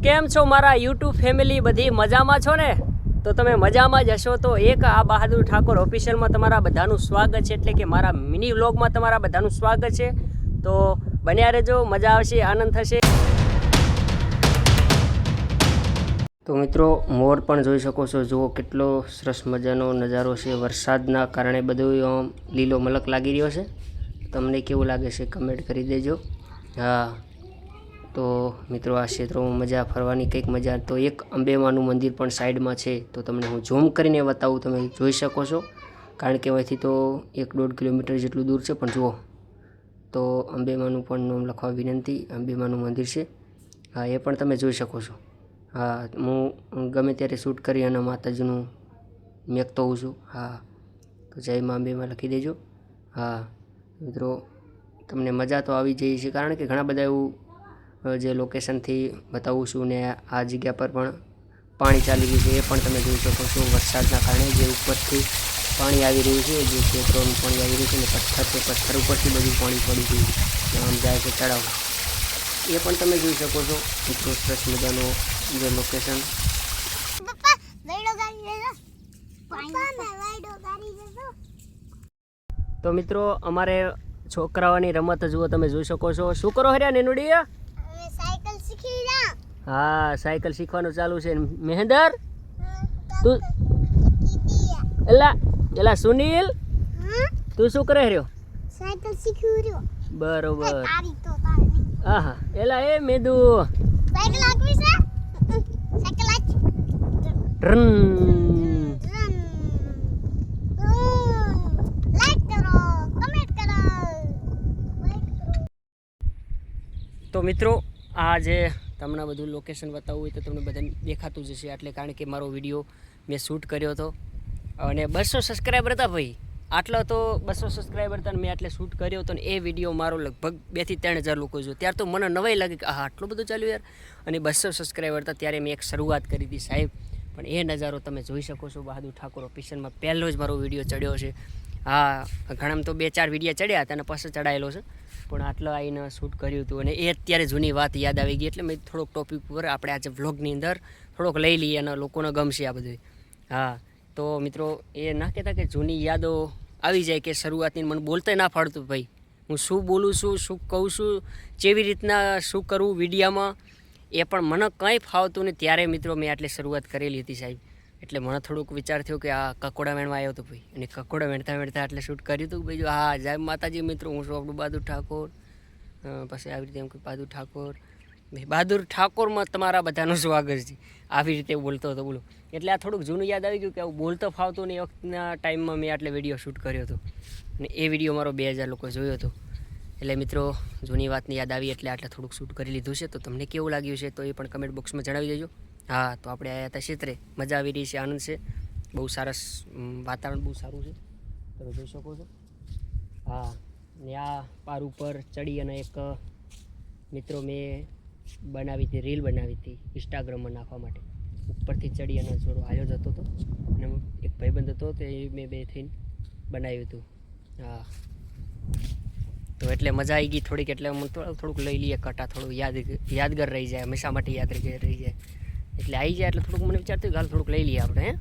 કેમ છો મારા યુટ્યુબ ફેમિલી? બધી મજામાં છો ને? તો તમે મજામાં જ હશો તો એક આ બહાદુર ઠાકોર ઓફિશિયલમાં તમારા બધાનું સ્વાગત છે, એટલે કે મારા મિની વ્લોગમાં તમારા બધાનું સ્વાગત છે. તો બન્યા રહેજો, મજા આવશે, આનંદ થશે. તો મિત્રો, મોર પણ જોઈ શકો છો. જુઓ કેટલો સરસ મજાનો નજારો છે. વરસાદના કારણે બધું લીલો મલક લાગી રહ્યો છે. તમને કેવું લાગે છે કમેન્ટ કરી દેજો. હા, તો મિત્રો આ ક્ષેત્રોમાં મજા ફરવાની કંઈક મજા. તો એક અંબેમાનું મંદિર પણ સાઈડમાં છે, તો તમને હું ઝૂમ કરીને બતાવું, તમે જોઈ શકો છો. કારણ કે અહીંથી તો 1-1.5 કિલોમીટર જેટલું દૂર છે. પણ જુઓ, તો અંબેમાનું પણ નામ લખવા વિનંતી. અંબેમાનું મંદિર છે. હા, એ પણ તમે જોઈ શકો છો. હા, હું ગમે ત્યારે શૂટ કરી અને માતાજીનું મેકતો હોઉં છું. હા, તો જય મા અંબેમાં લખી દેજો. હા મિત્રો, તમને મજા તો આવી જાય છે, કારણ કે ઘણા બધા એવું જે લોકેશનથી બતાવું છું ને આ જગ્યા પર પણ પાણી ચાલી રહ્યું છે, એ પણ તમે જોઈ શકો છો. વરસાદના કારણે જે ઉપરથી પાણી આવી રહ્યું છે, જે ખેતરોનું પાણી આવી રહ્યું છે, ને પથ્થર ઉપરથી બધું પાણી પડી ગયું આમ જાય છે તળાવ, એ પણ તમે જોઈ શકો છો. મિત્રો સરસ મજાનો જે લોકેશન. તો મિત્રો, અમારે છોકરાઓની રમત જુઓ, તમે જોઈ શકો છો. શું કરો હર્યા નેનુડી? હા, સાયકલ શીખવાનું ચાલુ છે. મહેન્દર, તું એલા સુનિલ, તું શું કરે રહ્યો? સાયકલ શીખી રહ્યો. બરોબર. આહા, એલા એ મેદુ સાયકલ આકવી છે. સાયકલ આક. રન. લાઈક કરો, કમેન્ટ કરો. તો મિત્રો, આ જે તમને બધું લોકેશન બતાવવું હોય તો તમને બધાને દેખાતું જ હશે. એટલે કારણ કે મારો વિડીયો મેં શૂટ કર્યો હતો અને 200 સબસ્ક્રાઈબર હતા ભાઈ. આટલો તો 200 સબસ્ક્રાઈબર હતા ને મેં એટલે શૂટ કર્યો હતો ને એ વિડીયો મારો લગભગ 2 થી 3 હજાર લોકો જોયો. ત્યાર તો મને નવાઈ લાગી કે હા, આટલું બધું ચાલ્યું યાર. અને 200 સબસ્ક્રાઈબર હતા ત્યારે મેં એક શરૂઆત કરી હતી સાહેબ. પણ એ નજારો તમે જોઈ શકો છો. બહાદુર ઠાકોર ઓફિશિયલમાં પહેલો જ મારો વિડીયો ચડ્યો છે. હા, ઘણામાં તો 2-4 વિડીયો ચડ્યા હતા અને પછી ચડાયેલો છે, પણ આટલો આવીને શૂટ કર્યું હતું. અને એ અત્યારે જૂની વાત યાદ આવી ગઈ, એટલે મેં થોડોક ટોપિક ઉપર આપણે આજે વ્લોગની અંદર થોડોક લઈ લઈએ અને લોકોને ગમશે આ બધું. હા, તો મિત્રો એ ના કહેતા કે જૂની યાદો આવી જાય કે શરૂઆતની મને બોલતા ના ફાડતું ભાઈ, હું શું બોલું છું, શું કહું છું, કેવી રીતના શું કરવું વિડીયામાં, એ પણ મને કંઈ ફાવતું નહીં. ત્યારે મિત્રો મેં આટલી શરૂઆત કરેલી હતી સાહેબ. એટલે મને થોડુંક વિચાર થયો કે આ કકોડા વેણવા આવ્યો હતો ભાઈ, અને કકોડા વેણતા એટલે શૂટ કર્યું હતું ભાઈ. હા, જય માતાજી મિત્રો, હું છું આપણું બહાદુર ઠાકોર. પછી આવી રીતે એમ કે બહાદુર ઠાકોર, બહાદુર ઠાકોરમાં તમારા બધાનું સ્વાગત છે, આવી રીતે બોલતો હતો. બોલો, એટલે આ થોડુંક જૂનું યાદ આવી ગયું કે આવું બોલતો ફાવતું નહીં. એ વખતના ટાઈમમાં મેં આટલે વિડીયો શૂટ કર્યો હતો અને એ વિડીયો મારો 2000 લોકો જોયો હતો. એટલે મિત્રો, જૂની વાતની યાદ આવી એટલે આટલે થોડુંક શૂટ કરી લીધું છે. તો તમને કેવું લાગ્યું છે તો એ પણ કમેન્ટ બોક્સમાં જણાવી દેજો. હા, તો આપણે આવ્યા હતા ક્ષેત્રે, મજા આવી રહી છે, આનંદ છે, બહુ સરસ વાતાવરણ, બહુ સારું છે, તમે જોઈ શકો છો. હા, ને આ પાર ઉપર ચડી અને એક મિત્રો મેં બનાવી હતી, રીલ બનાવી હતી ઇન્સ્ટાગ્રામમાં નાખવા માટે. ઉપરથી ચડી અને થોડો હાલ્યો જતો હતો અને એક ભાઈબંધ હતો તો એ મેં 2 થઈને બનાવ્યું હતું. હા, તો એટલે મજા આવી ગઈ થોડીક. એટલે હું થોડુંક લઈ લઈએ કટા, થોડું યાદગાર રહી જાય, હંમેશા માટે યાદ રહી જાય. એટલે આવી જાય એટલે થોડુંક મને વિચાર થયું કે હાલ થોડુંક લઈ લઈએ આપણે. હે